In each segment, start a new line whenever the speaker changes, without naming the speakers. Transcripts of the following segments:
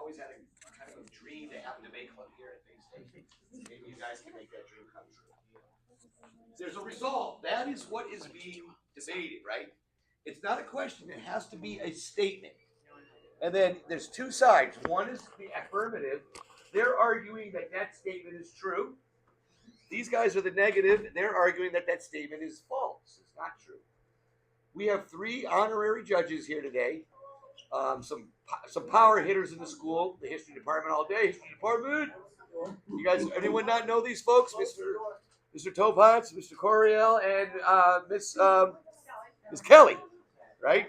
always had a kind of a dream to have a debate club here at Bay State. Maybe you guys can make that dream come true. There's a result. That is what is being debated, right? It's not a question. It has to be a statement. And then there's two sides. One is the affirmative. They're arguing that that statement is true. These guys are the negative. They're arguing that that statement is false. It's not true. We have three honorary judges here today. Some power hitters in the school, the history department all day. History department. You guys, anyone not know these folks? Mr. Topats, Mr. Coriel, and Miss Kelly, right?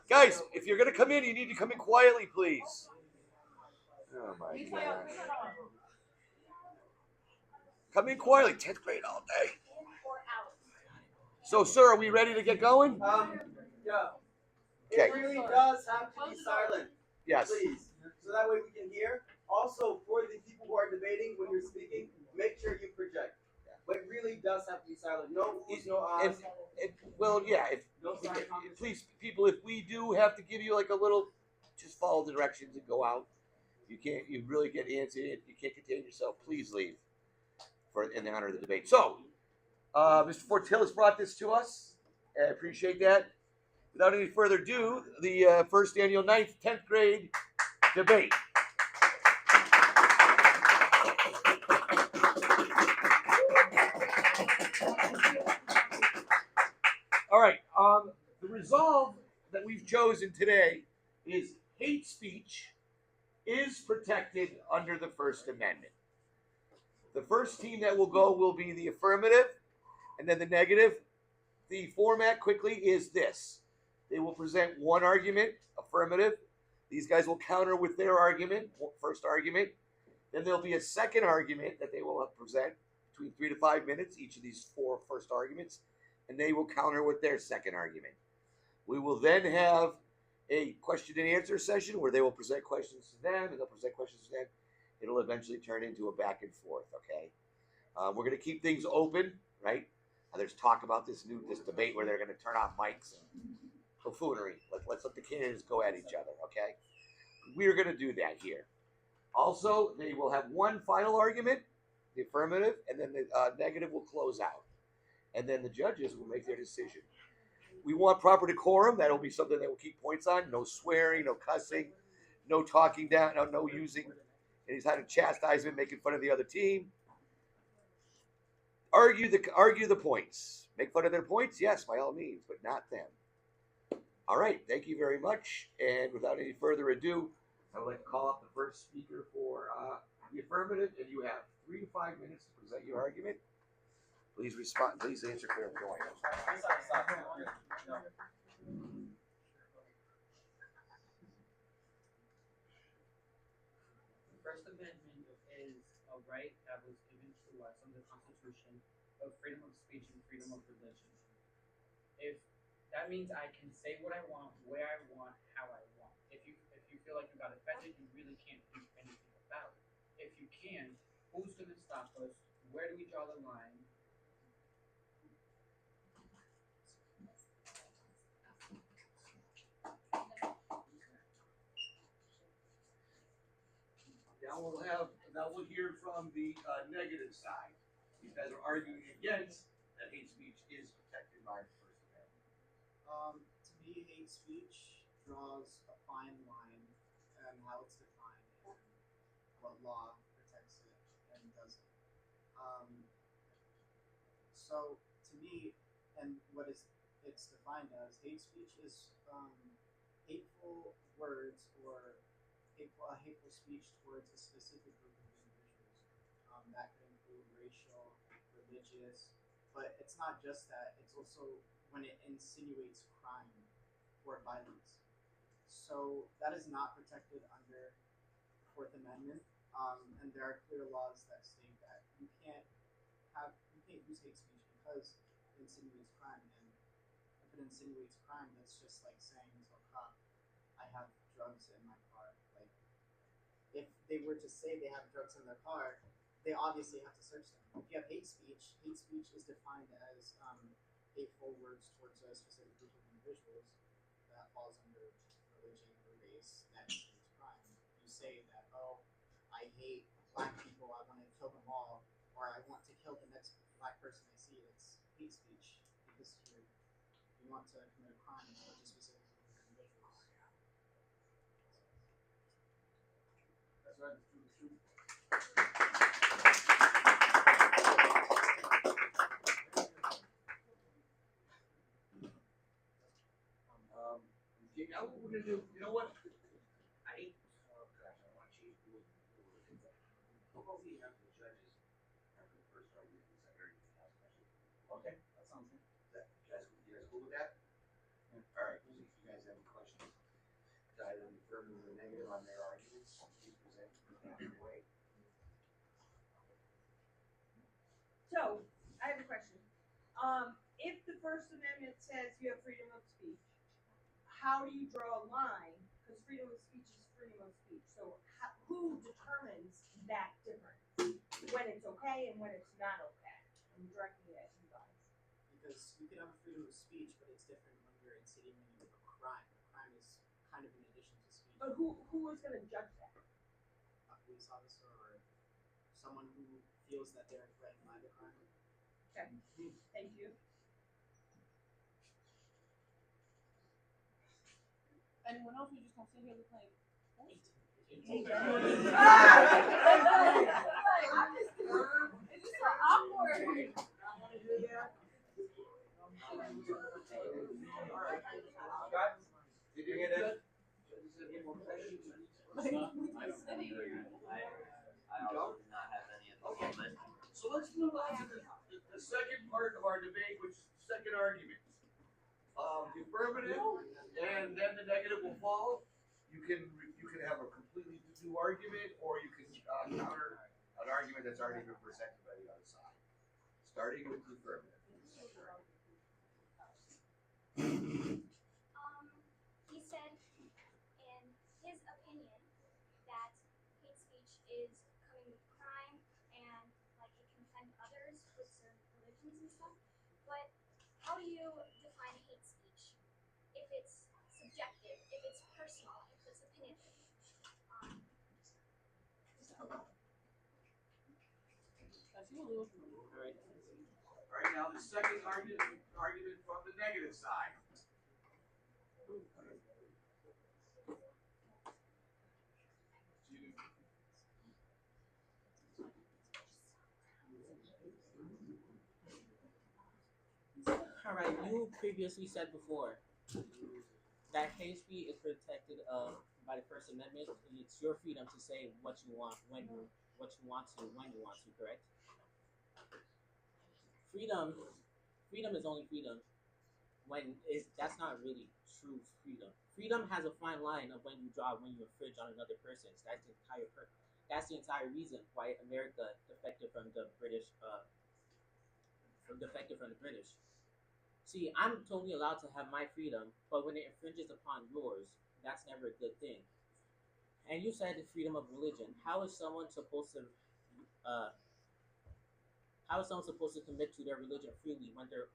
Guys, if you're gonna come in, you need to come in quietly, please. Oh my gosh. Come in quietly. 10th grade all day. So, sir, are we ready to get going?
Yeah.
Okay.
It really does have to be silent.
Yes.
Please. So that way we can hear. Also, for the people who are debating, when you're speaking, make sure you project. But it really does have to be silent. No who's, no eyes.
Well, yeah. Please, people, if we do have to give you like a little, just follow the directions and go out. You really get antsy. You can't contain yourself. Please leave in the honor of the debate. So, Mr. Fortillis brought this to us. I appreciate that. Without any further ado, the first annual 9th, 10th grade debate. All right. The resolve that we've chosen today is hate speech is protected under the First Amendment. The first team that will go will be the affirmative, and then the negative. The format quickly is this. They will present one argument, affirmative. These guys will counter with their argument, first argument. Then there'll be a second argument that they will present between 3 to 5 minutes, each of these four first arguments, and they will counter with their second argument. We will then have a question and answer session where they will present questions to them, and they'll present questions to them. It'll eventually turn into a back and forth, okay? We're going to keep things open, right? There's talk about this debate where they're going to turn off mics and buffoonery. Let's let the candidates go at each other, okay? We're going to do that here. Also, they will have one final argument, the affirmative, and then the negative will close out. And then the judges will make their decision. We want proper decorum. That'll be something that we'll keep points on. No swearing, no cussing, no talking down, no using any kind of chastisement, making fun of the other team. Argue the points. Make fun of their points, yes, by all means, but not them. All right, thank you very much. And without any further ado, I would like to call up the first speaker for the affirmative, and you have 3 to 5 minutes to present your argument. Please respond. Please answer clearly.
The First Amendment is a right that was given to us under the Constitution of freedom of speech and freedom of religion. If that means I can say what I want, where I want, how I want. If you feel like you got offended, you really can't do anything about it. If you can, who's going to stop us? Where do we draw the line?
Now we'll hear from the negative side. These guys are arguing against that hate speech is protected by the First Amendment.
To me, hate speech draws a fine line and how it's defined and what law protects it and doesn't. So to me, and what it's defined as, hate speech is hateful words or hateful speech towards a specific group of individuals. That could include racial, religious, but it's not just that. It's also when it insinuates crime or violence. So that is not protected under the Fourth Amendment, and there are clear laws that state that you can't use hate speech because it insinuates crime. And if it insinuates crime, that's just like saying to a cop, "I have drugs in my car." Like, if they were to say they have drugs in their car, they obviously have to search them. If you have hate speech is defined as hateful words towards a specific group of individuals that falls under religion or race that insinuates crime. You say I hate black people, I want to kill them all, or I want to kill the next black person I see. It's hate speech because you want to commit a crime or just specifically individuals.
That's right. It's true. It's true.
Okay, now what we're gonna do, you know what? I hate, oh gosh, I wanna change the rules. How about we have the judges after the first argument, and second argument, and last question?
Okay, that sounds good.
You guys cool with that? Alright, if you guys have any questions, either in the affirmative or negative on their arguments, please present in that way.
So, I have a question. If the First Amendment says you have freedom of speech, how do you draw a line? Because freedom of speech is freedom of speech. So, who determines that difference? When it's okay and when it's not okay? I'm directing it at you guys.
Because you can have freedom of speech, but it's different when you're inciting a crime. A crime is kind of in addition to speech.
But who is going to judge that?
A police officer or someone who feels that they're threatened by the crime.
Okay, thank you.
Anyone else? We just gonna sit here looking like.
Is this so awkward?
Did you hear that?
I also do not have any at the moment.
So let's move on to the second part of our debate, which is the second argument. The affirmative and then the negative will follow. You can have a completely new argument, or you can counter an argument that's already been presented by the other side. Starting with the affirmative.
He said in his opinion that hate speech is coming with crime and like it can offend others with certain religions and stuff. But how do you define hate speech? If it's subjective, if it's personal, if it's opinionated.
All right, now the second argument from the negative side.
Alright, you previously said before that hate speech is protected by the First Amendment. It's your freedom to say what you want, when you want to, correct? Freedom is only freedom when that's not really true freedom. Freedom has a fine line of when you infringe on another person's. That's the entire reason why America defected from the British. See, I'm totally allowed to have my freedom, but when it infringes upon yours, that's never a good thing. And you said the freedom of religion. How is someone supposed to commit to their religion freely when they're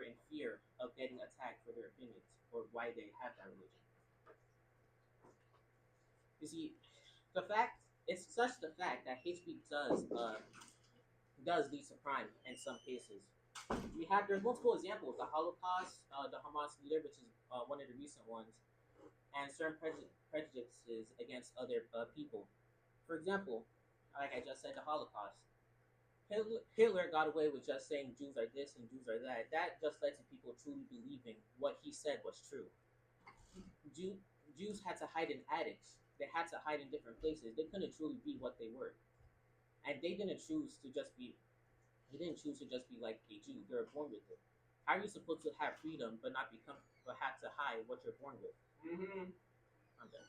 in fear of getting attacked for their opinions or why they have that religion? You see, it's such the fact that hate speech does lead to crime in some cases. There's multiple examples: the Holocaust, the Hamas leader, which is one of the recent ones, and certain prejudices against other people. For example, like I just said, the Holocaust. Hitler got away with just saying Jews are this and Jews are that. That just led to people truly believing what he said was true. Jews had to hide in attics. They had to hide in different places. They couldn't truly be what they were, and they didn't choose to just be. They didn't choose to just be like a Jew. They were born with it. How are you supposed to have freedom but have to hide what you're born with?
Mm-hmm.
I'm done.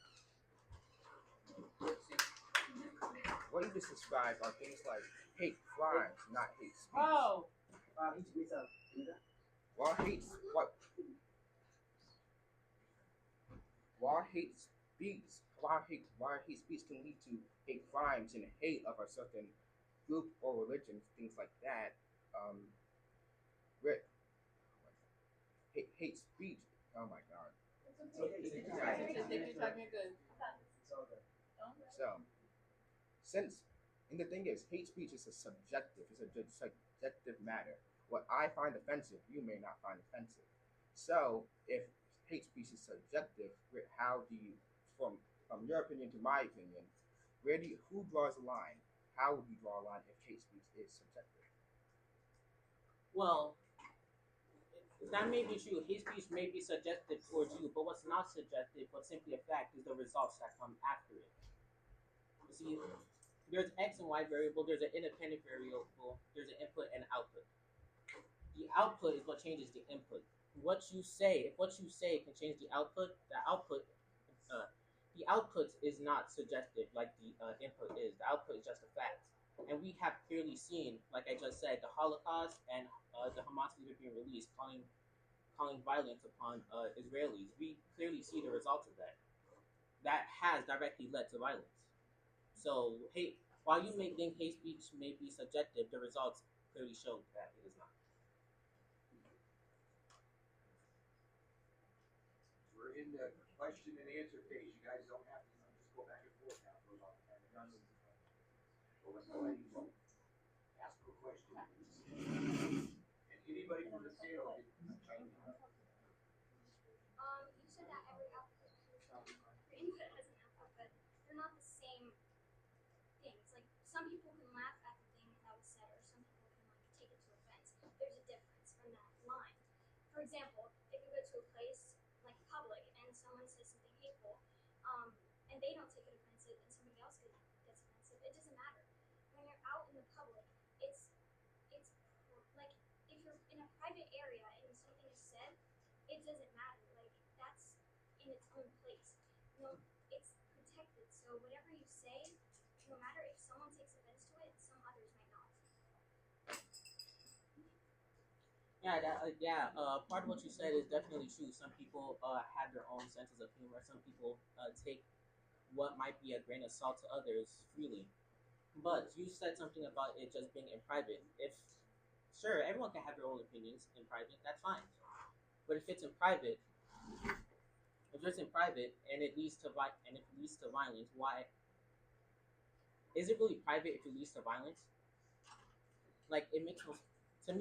What you just described are things like hate crimes, not hate speech.
Oh.
While hate speech can lead to hate crimes and hate of a certain group or religion, things like that. Hate speech. Oh my God. So Since, and the thing is, hate speech is it's a subjective matter. What I find offensive, you may not find offensive. So, if hate speech is subjective, how do you, from your opinion to my opinion, who draws the line? How would you draw a line if hate speech is subjective?
Well, that may be true. Hate speech may be subjective towards you, but what's not subjective, but simply a fact, is the results that come after it. You see, there's X and Y variable, there's an independent variable, there's an input and output. The output is what changes the input. If what you say can change the output is not subjective like the input is. The output is just a fact. And we have clearly seen, like I just said, the Holocaust and the Hamas leader being released, calling violence upon Israelis. We clearly see the results of that. That has directly led to violence. So, while you may think hate speech may be subjective, the results clearly show that it is not.
We're in the question and answer phase. You guys don't have to just go back and forth now for about 10 minutes. So let's go ahead and vote. Ask a question. And anybody from the panel can chime in.
You said that every output, your input has an output, but they're not the same things. Like some people can laugh at the thing that was said, or some people can like take it to offense. There's a difference from that line. For example, if you go to a place like public and someone says something hateful, and they don't take it offensive, and somebody else gets offensive, it doesn't matter. When you're out in the public, it's like if you're in a private area and something is said, it doesn't matter. Like that's in its own place. It's protected. So whatever you say, no matter if someone takes offense to it, some others might not.
Part of what you said is definitely true. Some people have their own senses of humor. Some people take what might be a grain of salt to others freely. But you said something about it just being in private. Sure, everyone can have their own opinions in private, that's fine. But if it's in private, and it leads to violence, why is it really private if it leads to violence? Like it makes no to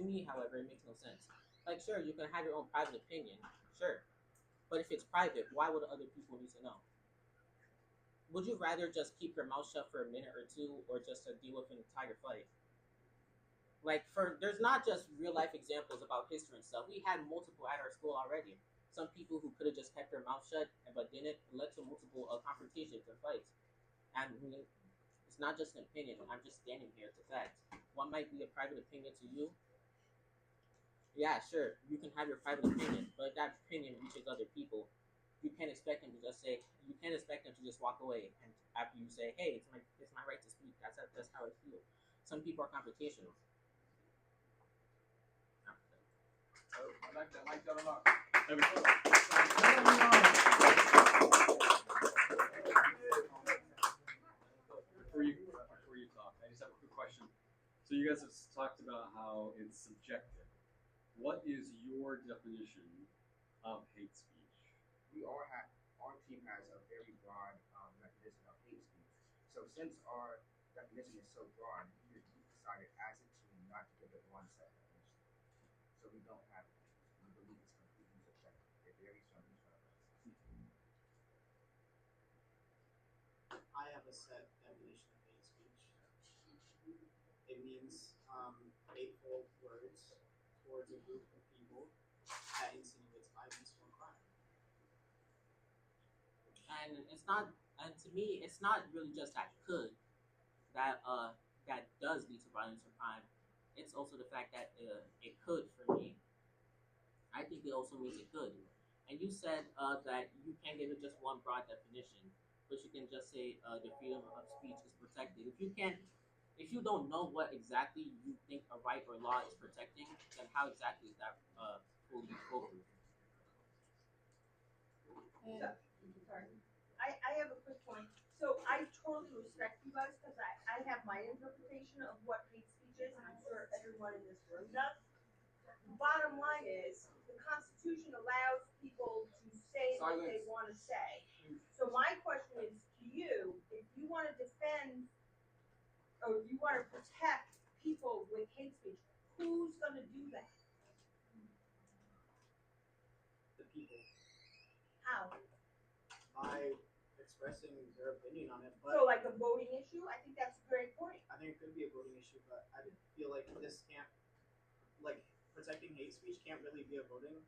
me, however, it makes no sense. Like sure, you can have your own private opinion, sure. But if it's private, why would other people need to know? Would you rather just keep your mouth shut for a minute or two, or just to deal with an entire fight? There's not just real life examples about history and stuff. We had multiple at our school already. Some people who could have just kept their mouth shut but didn't, led to multiple confrontations and fights. And it's not just an opinion. I'm just standing here. It's a fact. One might be a private opinion to you. Yeah, sure, you can have your private opinion, but if that opinion reaches other people, you can't expect them to just walk away. And after you say, "Hey, it's my right to speak," that's how I feel. Some people are confrontational.
I like that a lot.
Before you talk, I just have a quick question. So you guys have talked about how it's subjective. What is your definition of hate speech?
Our team has a very broad definition of hate speech. So since our definition is so broad, we decided as a team not to give it one set definition. So we believe it's completely subjective. It varies from each one of us.
I have a set definition of hate speech. It means hateful words towards a group of people that insinuates violence or crime.
And to me, it's not really just that does lead to violence or crime. It's also the fact that it could for me. I think it also means it could. And you said that you can't give it just one broad definition, but you can just say the freedom of speech is protected. If you don't know what exactly you think a right or law is protecting, then how exactly is that fully foolproof?
Sorry. I have a quick point. So I totally respect you guys because I have my interpretation of what hate speech is, and I'm sure everyone in this room does. The bottom line is the Constitution allows people to say what they want to say. So my question is to you, if you want to defend or you want to protect people with hate speech, who's going to do that?
The people
How?
by expressing their opinion on it, but
So like a voting issue? I think that's a great point.
I think it could be a voting issue. But I feel like this can't, like, protecting hate speech can't really be a voting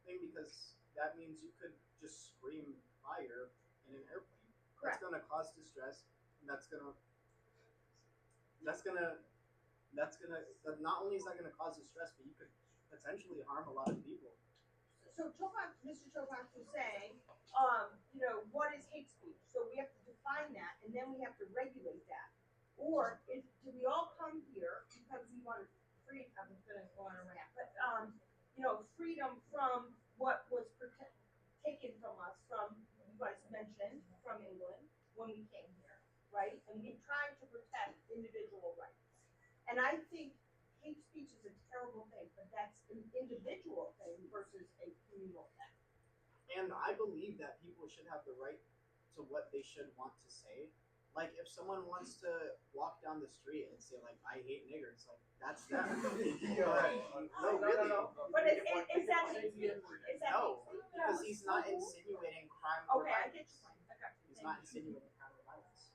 thing because that means you could just scream fire in an airplane.
Correct.
That's gonna cause distress, and not only is that gonna cause distress, but you could potentially harm a lot of people.
So Mr. Chopax was saying, what is hate speech? So we have to define that, and then we have to regulate that. Or do we all come here because we want freedom? I'm going to go on a rant, but freedom from what was taken from us, from you guys mentioned from England when we came here, right? And we're trying to protect individual rights. And I think hate speech is a terrible thing, but that's an individual thing versus a communal thing.
And I believe that people should have the right to what they should want to say. Like, if someone wants to walk down the street and say, like, I hate niggers, like, that's them. No, really.
But is that hate speech? Is that
No,
hate speech?
because he's not insinuating crime or
Okay, I get
violence.
your point. I got you.
He's not insinuating crime or violence.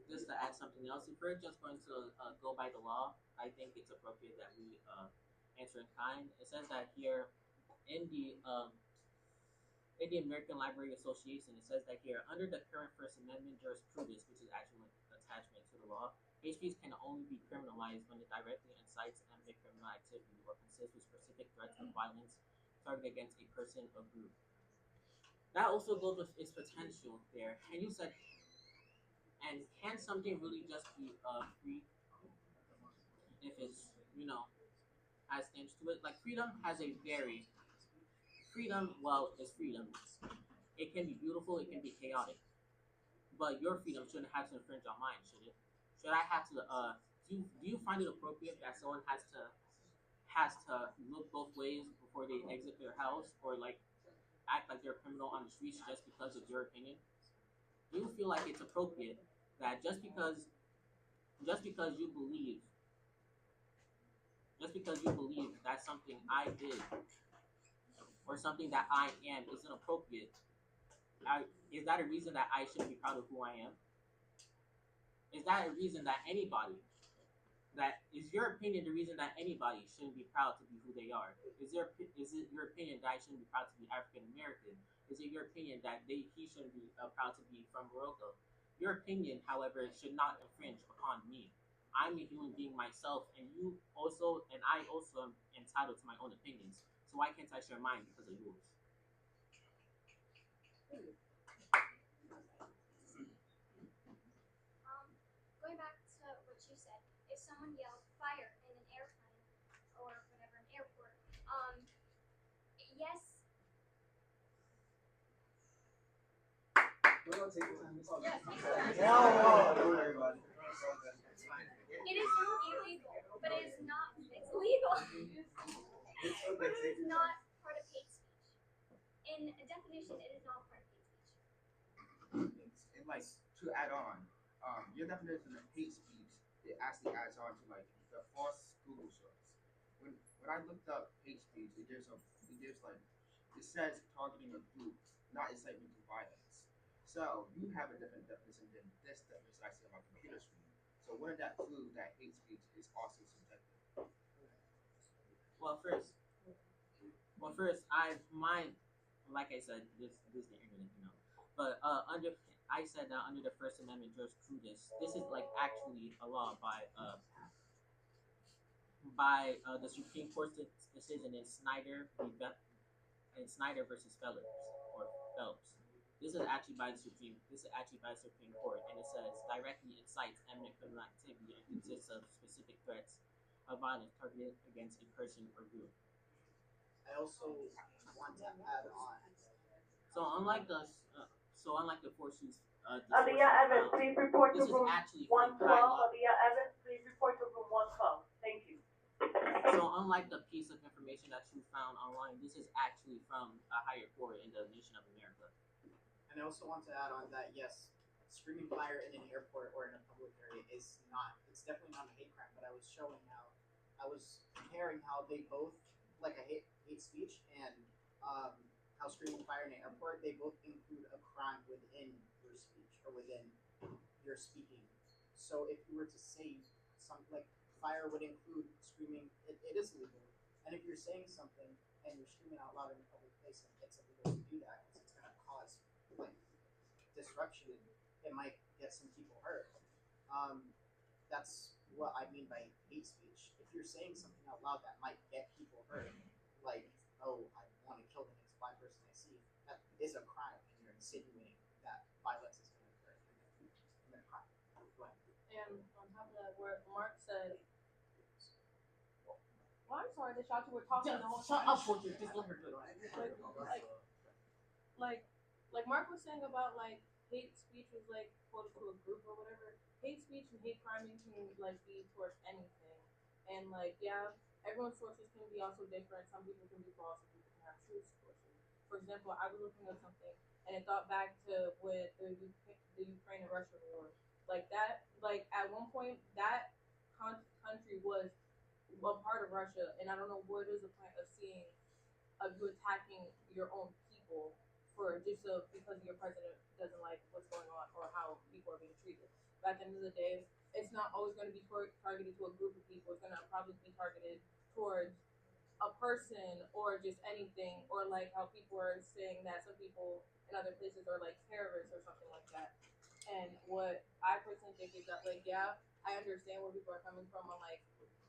Just to add something else, if we're just going to go by the law, I think it's appropriate that we answer in kind. It says that here in the American Library Association, it says that here under the current First Amendment jurisprudence, which is actually an attachment to the law, hate speech can only be criminalized when it directly incites ethnic criminal activity or consists with specific threats of violence targeted against a person or group. That also goes with its potential there. And you said, and can something really just be free if it's, has things to it? Like freedom has a very, well, is freedom. It can be beautiful, it can be chaotic. But your freedom shouldn't have to infringe on mine, should it? Should I have to, do you find it appropriate that someone has to look both ways before they exit their house or like act like they're a criminal on the streets just because of your opinion? Do you feel like it's appropriate that just because you believe that something I did or something that I am isn't appropriate, is that a reason that I shouldn't be proud of who I am? Is that a reason that is your opinion the reason that anybody shouldn't be proud to be who they are? Is it your opinion that I shouldn't be proud to be African American? Is it your opinion that he shouldn't be proud to be from Morocco? Your opinion, however, should not infringe upon me. I'm a human being myself, and I also am entitled to my own opinions. So why can't I share mine because of yours?
Going back to what you said, if someone yelled fire in an airplane or whatever, an airport, yes,
No, take your time. It's all
Yes,
good.
take your time.
Don't worry about it.
it is illegal, but it is not. It's legal,
It's
but
okay.
it
Take
is
your
not
time.
part of hate speech. In a definition, it is not part of hate speech.
And like to add on, your definition of hate speech, it actually adds on to like the false Google search. When I looked up hate speech, it says targeting a group, not incitement to violence. So you have a different definition than this definition I see on my computer screen. So wouldn't that prove that hate speech is also subjective?
Well, first, like I said, this is the internet, But I said that under the First Amendment jurisprudence, this is like actually a law by the Supreme Court's decision in Snyder versus Phelps. This is actually by the Supreme Court, and it says directly incites eminent criminal activity and consists of specific threats of violence targeted against a person or group.
I also want to add on.
So unlike the forces,
Aliyah Evans, please report to
this is
room
actually
112.
from high law.
Aliyah Evans, please report to room 112. Thank you.
So unlike the piece of information that you found online, this is actually from a higher court in the nation of America.
And I also want to add on that, yes, screaming fire in an airport or in a public area is not. It's definitely not a hate crime. But I was showing how I was comparing how they both like a hate speech and how screaming fire in an airport, they both include a crime within your speech or within your speaking. So if you were to say something like fire would include screaming, it is legal. And if you're saying something and you're screaming out loud in a public place, then it's illegal to do that because it's going to cause like disruption. It might get some people hurt. That's what I mean by hate speech. If you're saying something out loud that might get people hurt, like, oh, I want to kill the next black person I see, that is a crime, and you're insinuating that violence is going to occur in the crime. Go ahead.
And on top of that, where Mark said, well, I'm sorry that y'all two were talking the whole
Shut
time.
up, Fortune. Just let her do it.
Like Mark was saying about like hate speech was like quoted to a group or whatever. Hate speech and hate crime can like be towards anything, and like yeah, everyone's sources can be also different. Some people can be false, some people can have true sources. For example, I was looking at something and it thought back to with the Ukraine and Russia war. Like that, like at one point that country was a part of Russia, and I don't know what is the point of seeing of you attacking your own people for just because your president doesn't like what's going on or how people are being treated. But at the end of the day, it's not always going to be targeted to a group of people. It's going to probably be targeted towards a person or just anything, or like how people are saying that some people in other places are like terrorists or something like that. And what I personally think is that, like, yeah, I understand where people are coming from on like,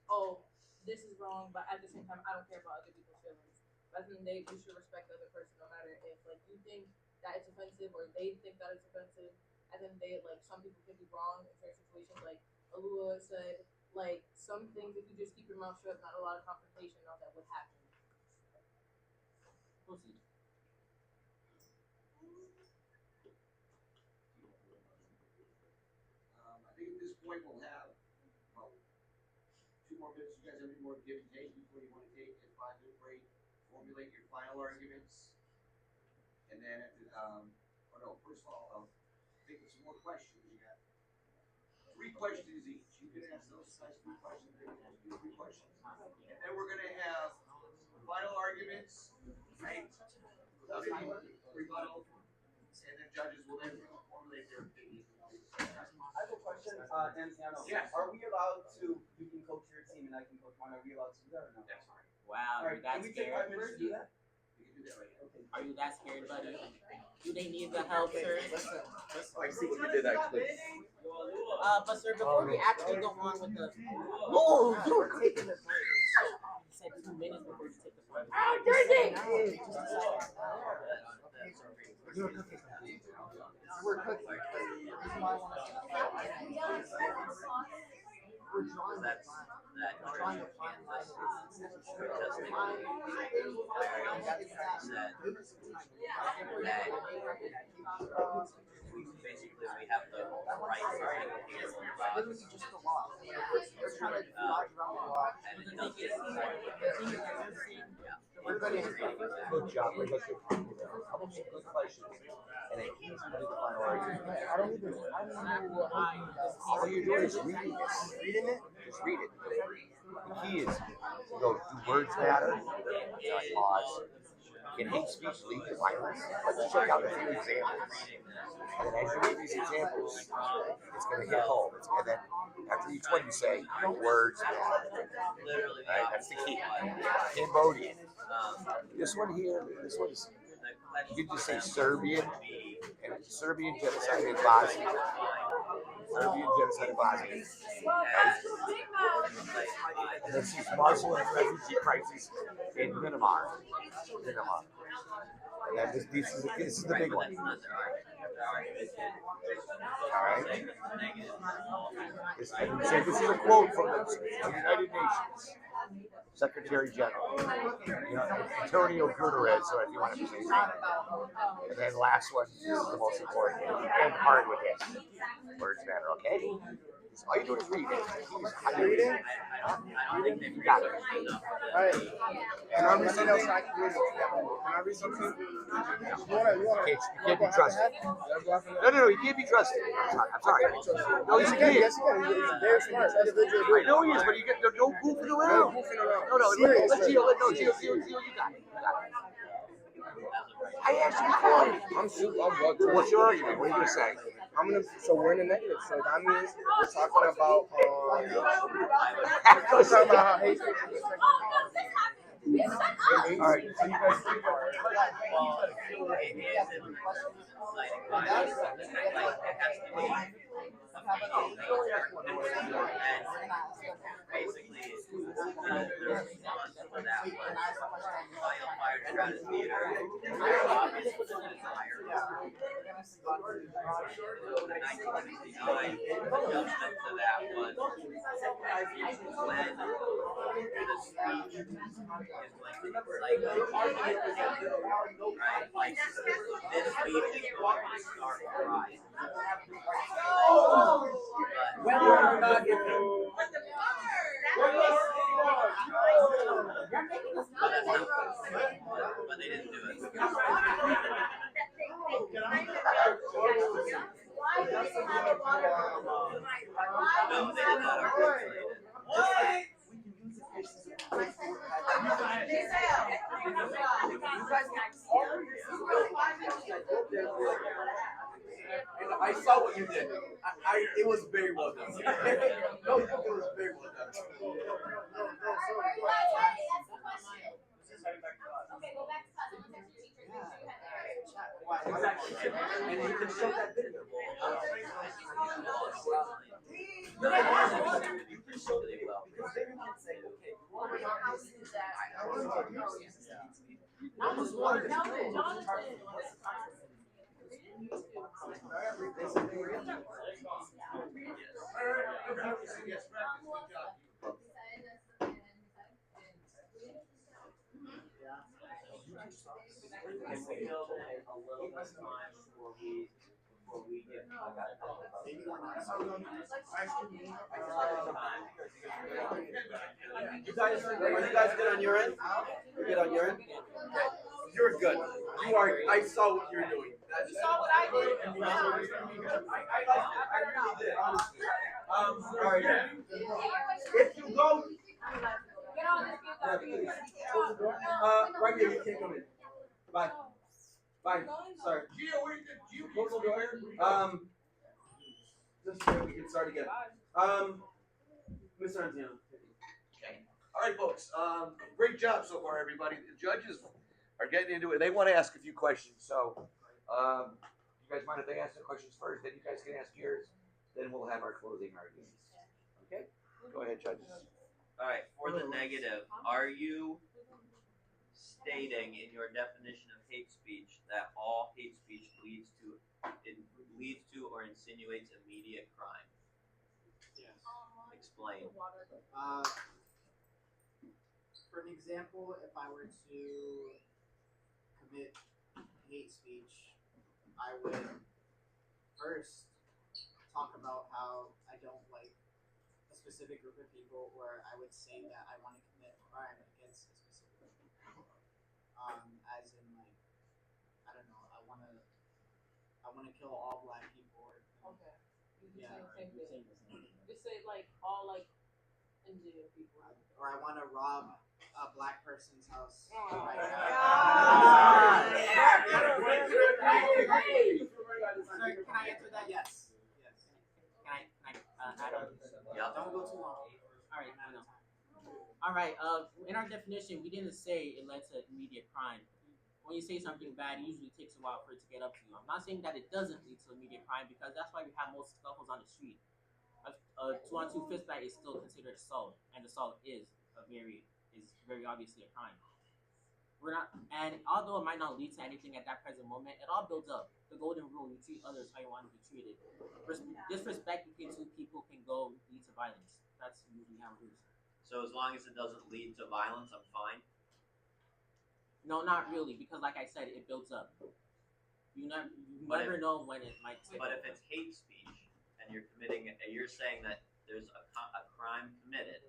oh, this is wrong, but at the same time, I don't care about other people's feelings. But then they should respect the other person, no matter if like you think that it's offensive or they think that it's offensive. And then they like some people can be wrong in certain situations. Like Alua said, like some things if you just keep your mouth shut, not a lot of confrontation, all that would happen.
Proceed.
I think at this point we'll have about 2 more minutes. You guys have any more give and take before you want to take a 5-minute break, formulate your final arguments, and then first of all, I'll think of some more questions. You got 3 questions each. You can ask those guys 3 questions. They can ask you 3 questions, and then we're gonna have final arguments, right? Rebuttal, and then judges will then formulate their opinion.
I have a question, Anziano.
Yes.
Are we allowed to, you can coach your team and I can coach mine, are we allowed to do that or no?
That's fine.
Wow,
Alright,
you're that
can we take 5
scared?
minutes to do that?
We can do that right now.
Okay.
Are you that scared, buddy? Do they need the help, sir?
I see what you did actually.
But sir, before we actually go on with the
We're taking the break.
you said 2 minutes before you take the break.
Oh, Jersey!
We're cooking. We're drawing that line. We're drawing a fine line.
Basically, we have the right to
Literally just the law. We're trying to dodge around the law.
and make it
Good job. We're good. Couple some good questions. And then he's gonna do the final argument.
I don't know.
All you're doing is reading this.
Reading it?
Just read it. The key is, you go, do words matter? And I pause. Can hate speech lead to violence? Let's check out a few examples. And then as you read these examples, it's going to hit home. And then after each one, you say, words matter. Right? That's the key. Cambodian. This one here, this one's, you can just say Serbian, and Serbian genocide in Bosnia. Serbian genocide in Bosnia. And then she's Muslim refugee crisis in Myanmar. And then this is the big one. All right. This is a quote from the United Nations Secretary General, Antonio Guterres, so if you want to say something. And then last one, this is the most important, and hard with this. Words matter, okay? please. All you do is read. Please.
Reading?
I don't think they've
You got it.
researched enough.
Alright. Can I read something? Can I read something?
You can't be trusted. No, you can't be trusted. I'm sorry. No,
Yes,
you
you can.
can't.
Yes, you can. He's very smart. Individual.
I know he is, but you get don't goofing around.
No goofing around.
No,
Serious.
let Gio, you got it. I asked you for
I'm super. I'm well done.
What's your argument? What are you gonna say?
So we're in the negative. So that means we're talking about
We're
talking about how hate speech is
All right. So you guys think
Well, it is inciting violence. Like, it has to be basically, there's a response for that was wildfire throughout theater. Obviously, the desire. So in 1969, the adjustment to that was when the speech is like incite, right? Like, this speech is going to start a rise.
Whether or not it
But they didn't do it. No, they did not articulate it.
I saw what you did. It was very well done. No, it was very well done.
Okay, go back to class. I'm gonna text your teacher. Make sure you have that.
And you can show that video. You can show the video because then you can say, okay, how is that?
I was wondering, Jonathan.
If we know that a little bit of time before we get
Are you guys good on your end? You good on your end? You're good. You are. I saw what you're doing.
You saw what I did?
I really did, honestly. All right. If you go,
Get on this computer.
right here, you can't come in. Bye. Bye. Sorry.
Gio, where did you close the door?
Just so we can start again. Mr. Anziano.
All right, folks. Great job so far, everybody. The judges are getting into it. They want to ask a few questions. So, you guys mind if they ask the questions first? Then you guys can ask yours. Then we'll have our closing arguments. Okay? Go ahead, judges.
All right, for the negative, are you stating in your definition of hate speech that all hate speech leads to or insinuates immediate crime?
Yes.
Explain.
For an example, if I were to commit hate speech, I would first talk about how I don't like a specific group of people, or I would say that I want to commit a crime against a specific group of people. As in, like, I don't know, I want to kill all black people.
Okay.
Yeah.
Just say like all like Indian people.
Or I want to rob a black person's house
Oh.
right now. Sorry, can I answer that? Yes. Yes.
Can I add on?
Yeah.
Don't go too long.
Alright, I know. Alright, in our definition, we didn't say it led to immediate crime. When you say something bad, it usually takes a while for it to get up to you. I'm not saying that it doesn't lead to immediate crime, because that's why we have most scuffles on the street. A 2-on-2 fist fight is still considered assault, and assault is very obviously a crime. We're not, and although it might not lead to anything at that present moment, it all builds up. The golden rule: you treat others how you want to be treated. Disrespect between two people can lead to violence. That's usually how it is.
So as long as it doesn't lead to violence, I'm fine.
No, not really, because like I said, it builds up. You never know when it might.
But if it's hate speech and you're saying that there's a crime committed.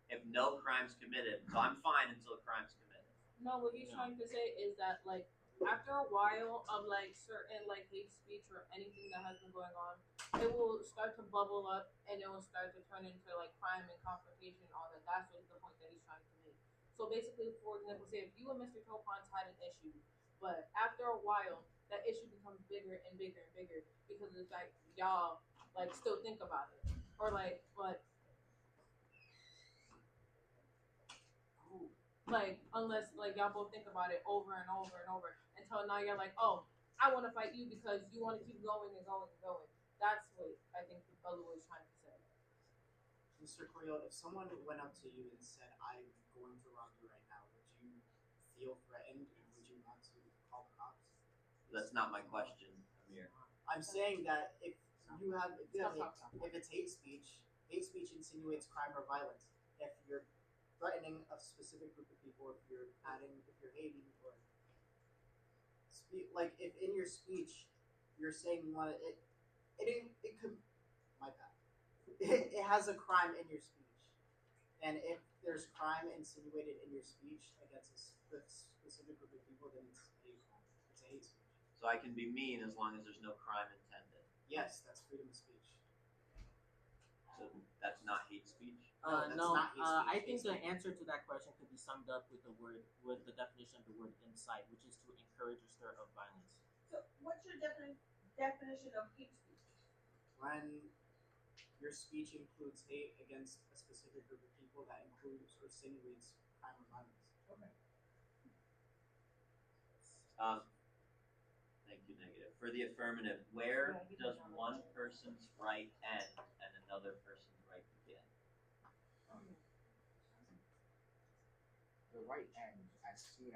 If no crime's committed, so I'm fine until a crime's committed.
No, what he's trying to say is that like after a while of like certain like hate speech or anything that has been going on, it will start to bubble up and it will start to turn into like crime and confrontation and all that. That's what the point that he's trying to make. So basically, for example, say if you and Mr. Topons had an issue, but after a while that issue becomes bigger and bigger and bigger because it's like y'all like still think about it. Or like unless like y'all both think about it over and over and over until now you're like, oh, I want to fight you because you want to keep going and going and going. That's what I think the fellow was trying to say.
Mr. Coyle, if someone went up to you and said, I'm going to rob you right now, would you feel threatened and would you want to call the cops?
That's not my question, Amir.
I'm saying that if it's hate speech insinuates crime or violence. If you're threatening a specific group of people, if you're hating or like if in your speech you're saying you want it could my bad. It has a crime in your speech, and if there's crime insinuated in your speech against a specific group of people, then it's hate crime. It's a hate speech.
So I can be mean as long as there's no crime intended.
Yes, that's freedom of speech.
So that's not hate speech.
No, that's
No,
not hate speech.
I think
Hate
the
speech.
answer to that question could be summed up with the definition of the word incite, which is to encourage or stir up violence.
So what's your definition of hate speech?
When your speech includes hate against a specific group of people, that includes or insinuates crime or violence.
Okay.
Thank you, negative. For the affirmative, where does one person's right end and another person's right begin?
The right end, as soon